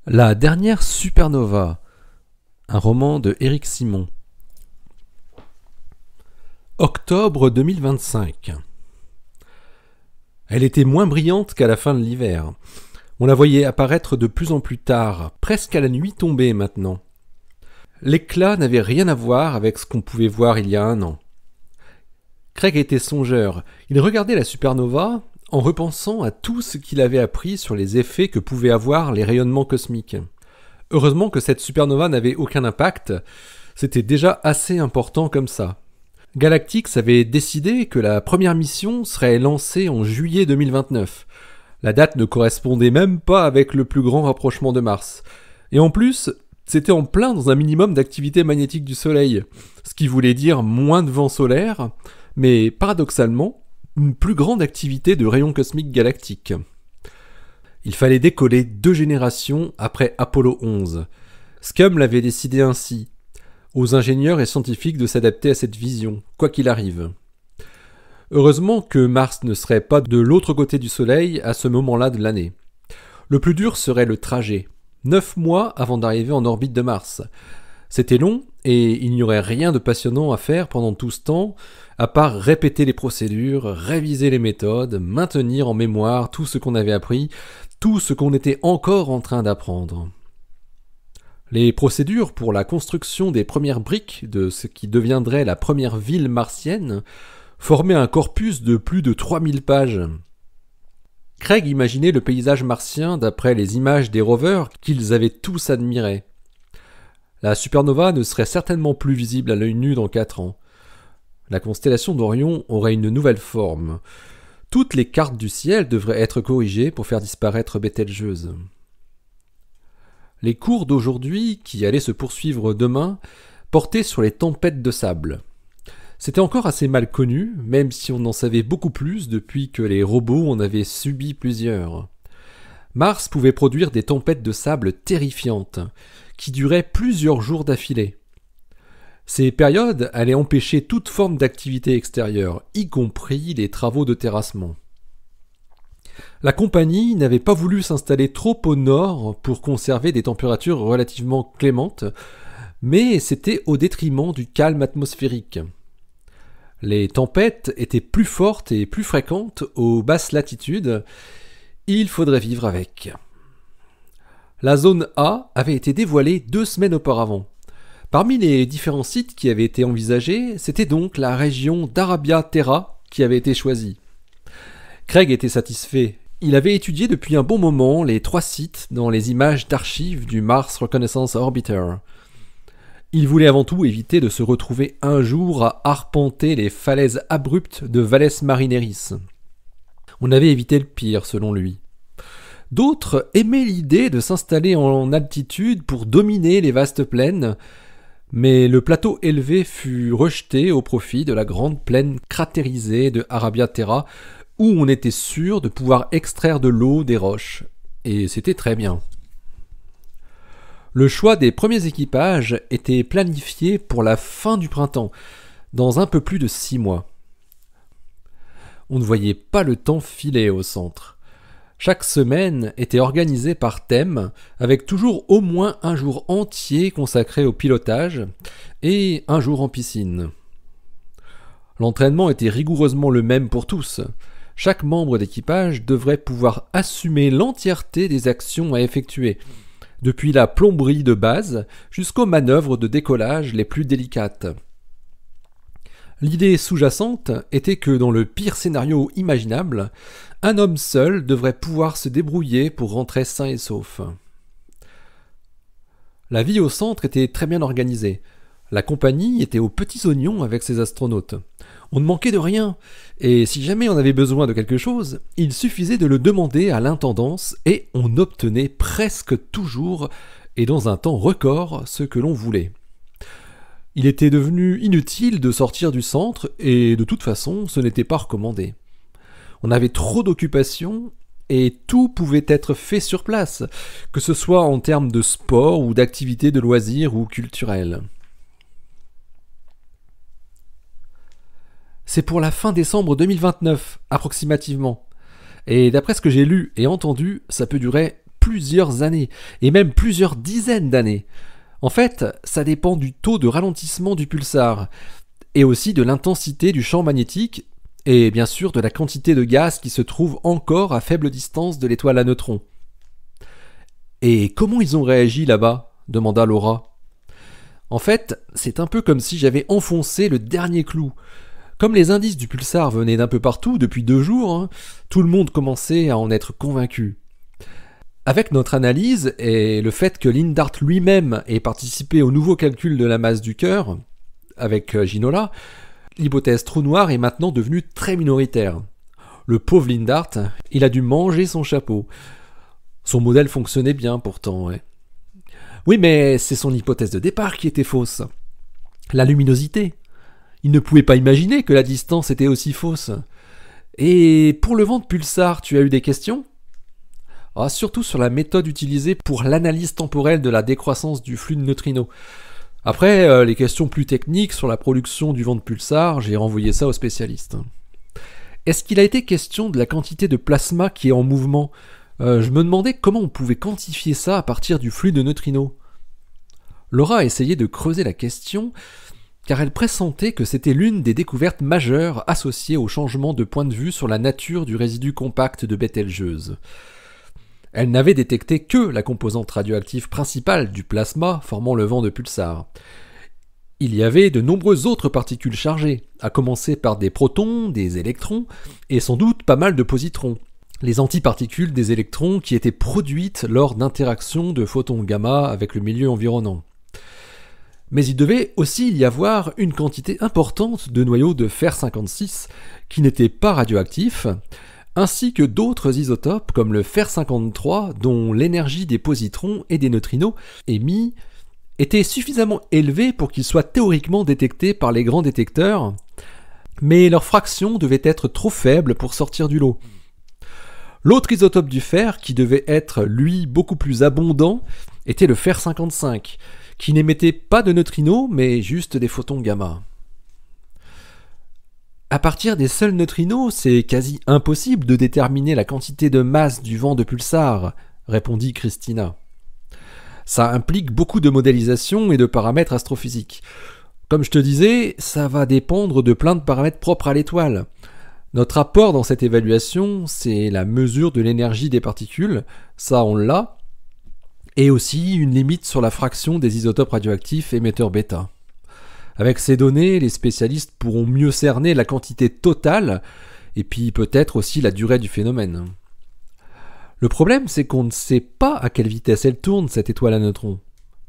La dernière supernova, un roman de Éric Simon. Octobre 2025. Elle était moins brillante qu'à la fin de l'hiver. On la voyait apparaître de plus en plus tard, presque à la nuit tombée maintenant. L'éclat n'avait rien à voir avec ce qu'on pouvait voir il y a un an. Craig était songeur. Il regardait la supernova en repensant à tout ce qu'il avait appris sur les effets que pouvaient avoir les rayonnements cosmiques. Heureusement que cette supernova n'avait aucun impact, c'était déjà assez important comme ça. Galactix avait décidé que la première mission serait lancée en juillet 2029. La date ne correspondait même pas avec le plus grand rapprochement de Mars. Et en plus, c'était en plein dans un minimum d'activité magnétique du Soleil, ce qui voulait dire moins de vent solaire, mais paradoxalement, une plus grande activité de rayons cosmiques galactiques. Il fallait décoller 2 générations après Apollo 11. Scum l'avait décidé ainsi. Aux ingénieurs et scientifiques de s'adapter à cette vision, quoi qu'il arrive. Heureusement que Mars ne serait pas de l'autre côté du Soleil à ce moment-là de l'année. Le plus dur serait le trajet. 9 mois avant d'arriver en orbite de Mars. C'était long et il n'y aurait rien de passionnant à faire pendant tout ce temps, à part répéter les procédures, réviser les méthodes, maintenir en mémoire tout ce qu'on avait appris, tout ce qu'on était encore en train d'apprendre. Les procédures pour la construction des premières briques de ce qui deviendrait la première ville martienne formaient un corpus de plus de 3000 pages. Craig imaginait le paysage martien d'après les images des rovers qu'ils avaient tous admirés. La supernova ne serait certainement plus visible à l'œil nu dans 4 ans. La constellation d'Orion aurait une nouvelle forme. Toutes les cartes du ciel devraient être corrigées pour faire disparaître Bételgeuse. Les cours d'aujourd'hui, qui allaient se poursuivre demain, portaient sur les tempêtes de sable. C'était encore assez mal connu, même si on en savait beaucoup plus depuis que les robots en avaient subi plusieurs. Mars pouvait produire des tempêtes de sable terrifiantes, qui duraient plusieurs jours d'affilée. Ces périodes allaient empêcher toute forme d'activité extérieure, y compris les travaux de terrassement. La compagnie n'avait pas voulu s'installer trop au nord pour conserver des températures relativement clémentes, mais c'était au détriment du calme atmosphérique. Les tempêtes étaient plus fortes et plus fréquentes aux basses latitudes. Il faudrait vivre avec. La zone A avait été dévoilée 2 semaines auparavant. Parmi les différents sites qui avaient été envisagés, c'était donc la région d'Arabia Terra qui avait été choisie. Craig était satisfait. Il avait étudié depuis un bon moment les 3 sites dans les images d'archives du Mars Reconnaissance Orbiter. Il voulait avant tout éviter de se retrouver un jour à arpenter les falaises abruptes de Valles Marineris. On avait évité le pire, selon lui. D'autres aimaient l'idée de s'installer en altitude pour dominer les vastes plaines, mais le plateau élevé fut rejeté au profit de la grande plaine cratérisée de Arabia Terra, où on était sûr de pouvoir extraire de l'eau des roches, et c'était très bien. Le choix des premiers équipages était planifié pour la fin du printemps, dans un peu plus de 6 mois. On ne voyait pas le temps filer au centre. Chaque semaine était organisée par thème, avec toujours au moins un jour entier consacré au pilotage et un jour en piscine. L'entraînement était rigoureusement le même pour tous. Chaque membre d'équipage devrait pouvoir assumer l'entièreté des actions à effectuer, depuis la plomberie de base jusqu'aux manœuvres de décollage les plus délicates. L'idée sous-jacente était que dans le pire scénario imaginable, un homme seul devrait pouvoir se débrouiller pour rentrer sain et sauf. La vie au centre était très bien organisée. La compagnie était aux petits oignons avec ses astronautes. On ne manquait de rien, et si jamais on avait besoin de quelque chose, il suffisait de le demander à l'intendance et on obtenait presque toujours, et dans un temps record, ce que l'on voulait. Il était devenu inutile de sortir du centre, et de toute façon, ce n'était pas recommandé. On avait trop d'occupations, et tout pouvait être fait sur place, que ce soit en termes de sport ou d'activités de loisirs ou culturelles. C'est pour la fin décembre 2029, approximativement. Et d'après ce que j'ai lu et entendu, ça peut durer plusieurs années, et même plusieurs dizaines d'années. En fait, ça dépend du taux de ralentissement du pulsar, et aussi de l'intensité du champ magnétique, et bien sûr de la quantité de gaz qui se trouve encore à faible distance de l'étoile à neutrons. Et comment ils ont réagi là-bas ? Demanda Laura. En fait, c'est un peu comme si j'avais enfoncé le dernier clou. Comme les indices du pulsar venaient d'un peu partout depuis 2 jours, tout le monde commençait à en être convaincu. Avec notre analyse et le fait que Lindart lui-même ait participé au nouveau calcul de la masse du cœur, avec Ginola, l'hypothèse trou noir est maintenant devenue très minoritaire. Le pauvre Lindart, il a dû manger son chapeau. Son modèle fonctionnait bien pourtant, ouais. Oui, mais c'est son hypothèse de départ qui était fausse. La luminosité. Il ne pouvait pas imaginer que la distance était aussi fausse. Et pour le vent de pulsar, tu as eu des questions ? Surtout sur la méthode utilisée pour l'analyse temporelle de la décroissance du flux de neutrinos. Après, les questions plus techniques sur la production du vent de pulsar, j'ai renvoyé ça aux spécialistes. Est-ce qu'il a été question de la quantité de plasma qui est en mouvement ? Je me demandais comment on pouvait quantifier ça à partir du flux de neutrinos. Laura a essayé de creuser la question, car elle pressentait que c'était l'une des découvertes majeures associées au changement de point de vue sur la nature du résidu compact de Bételgeuse. Elle n'avait détecté que la composante radioactive principale du plasma formant le vent de pulsar. Il y avait de nombreuses autres particules chargées, à commencer par des protons, des électrons, et sans doute pas mal de positrons. Les antiparticules des électrons qui étaient produites lors d'interactions de photons gamma avec le milieu environnant. Mais il devait aussi y avoir une quantité importante de noyaux de fer 56 qui n'étaient pas radioactifs, ainsi que d'autres isotopes comme le fer 53 dont l'énergie des positrons et des neutrinos émis était suffisamment élevée pour qu'ils soient théoriquement détectés par les grands détecteurs, mais leur fraction devait être trop faible pour sortir du lot. L'autre isotope du fer, qui devait être, lui, beaucoup plus abondant, était le fer 55, qui n'émettait pas de neutrinos, mais juste des photons gamma. À partir des seuls neutrinos, c'est quasi impossible de déterminer la quantité de masse du vent de pulsar, répondit Christina. Ça implique beaucoup de modélisation et de paramètres astrophysiques. Comme je te disais, ça va dépendre de plein de paramètres propres à l'étoile. Notre apport dans cette évaluation, c'est la mesure de l'énergie des particules, ça on l'a, et aussi une limite sur la fraction des isotopes radioactifs émetteurs bêta. Avec ces données, les spécialistes pourront mieux cerner la quantité totale, et puis peut-être aussi la durée du phénomène. Le problème, c'est qu'on ne sait pas à quelle vitesse elle tourne, cette étoile à neutrons.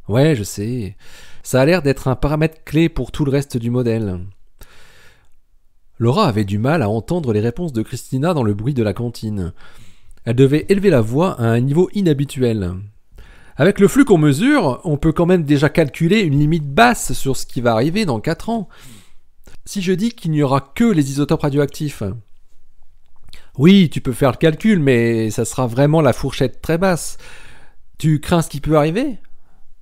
Ouais, je sais, ça a l'air d'être un paramètre clé pour tout le reste du modèle. Laura avait du mal à entendre les réponses de Christina dans le bruit de la cantine. Elle devait élever la voix à un niveau inhabituel. Avec le flux qu'on mesure, on peut quand même déjà calculer une limite basse sur ce qui va arriver dans 4 ans. Si je dis qu'il n'y aura que les isotopes radioactifs. Oui, tu peux faire le calcul, mais ça sera vraiment la fourchette très basse. Tu crains ce qui peut arriver ?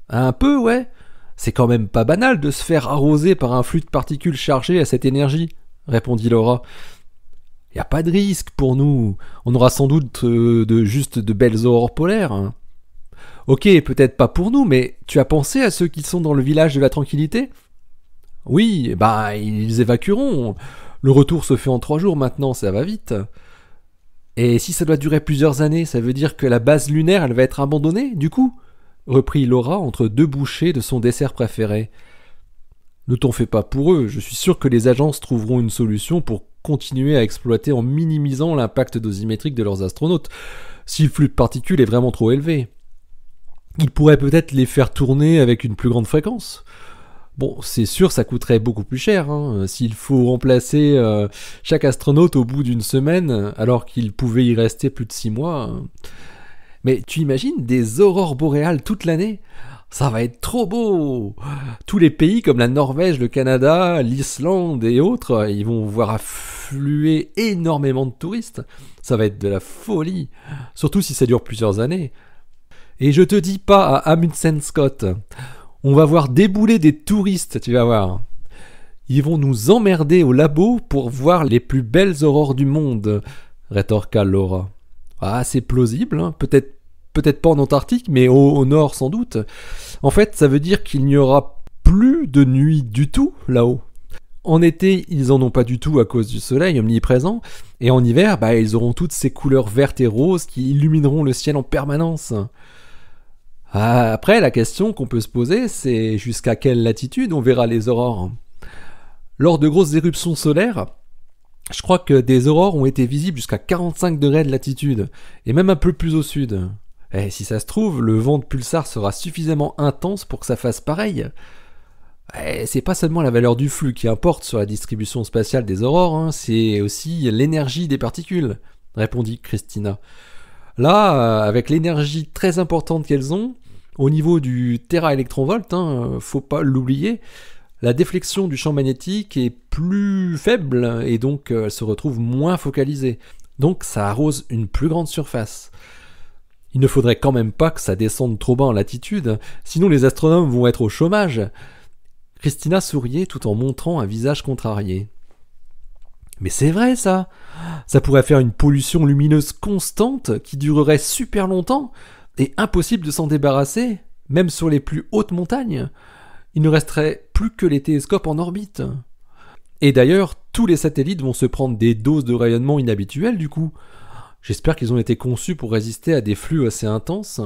Un peu, ouais. C'est quand même pas banal de se faire arroser par un flux de particules chargées à cette énergie, répondit Laura. Y a pas de risque pour nous. On aura sans doute juste de belles aurores polaires. Ok, peut-être pas pour nous, mais tu as pensé à ceux qui sont dans le village de la tranquillité ? Oui, ils évacueront. Le retour se fait en 3 jours maintenant, ça va vite. Et si ça doit durer plusieurs années, ça veut dire que la base lunaire, elle va être abandonnée, du coup ? Reprit Laura entre 2 bouchées de son dessert préféré. Ne t'en fais pas pour eux, je suis sûr que les agences trouveront une solution pour continuer à exploiter en minimisant l'impact dosimétrique de leurs astronautes, si le flux de particules est vraiment trop élevé. Ils pourraient peut-être les faire tourner avec une plus grande fréquence. Bon, c'est sûr, ça coûterait beaucoup plus cher, s'il faut remplacer chaque astronaute au bout d'une semaine, alors qu'il pouvait y rester plus de 6 mois. Mais tu imagines des aurores boréales toute l'année ? Ça va être trop beau ! Tous les pays comme la Norvège, le Canada, l'Islande et autres, ils vont voir affluer énormément de touristes. Ça va être de la folie, surtout si ça dure plusieurs années. Et je te dis pas à Amundsen Scott, on va voir débouler des touristes, tu vas voir. Ils vont nous emmerder au labo pour voir les plus belles aurores du monde, rétorqua Laura. Ah, c'est plausible, peut-être peut-être pas en Antarctique, mais au nord sans doute. En fait, ça veut dire qu'il n'y aura plus de nuit du tout là-haut. En été, ils en ont pas du tout à cause du soleil omniprésent, et en hiver, ils auront toutes ces couleurs vertes et roses qui illumineront le ciel en permanence. Après, la question qu'on peut se poser, c'est jusqu'à quelle latitude on verra les aurores. Lors de grosses éruptions solaires, je crois que des aurores ont été visibles jusqu'à 45 degrés de latitude, et même un peu plus au sud. Et si ça se trouve, le vent de pulsar sera suffisamment intense pour que ça fasse pareil. Et c'est pas seulement la valeur du flux qui importe sur la distribution spatiale des aurores, c'est aussi l'énergie des particules, répondit Christina. Là, avec l'énergie très importante qu'elles ont, au niveau du téraélectronvolt, faut pas l'oublier, la déflexion du champ magnétique est plus faible et donc elle se retrouve moins focalisée. Donc ça arrose une plus grande surface. Il ne faudrait quand même pas que ça descende trop bas en latitude, sinon les astronomes vont être au chômage. Christina souriait tout en montrant un visage contrarié. Mais c'est vrai ça! Ça pourrait faire une pollution lumineuse constante qui durerait super longtemps et impossible de s'en débarrasser, même sur les plus hautes montagnes. Il ne resterait plus que les télescopes en orbite. Et d'ailleurs, tous les satellites vont se prendre des doses de rayonnement inhabituelles du coup. J'espère qu'ils ont été conçus pour résister à des flux assez intenses.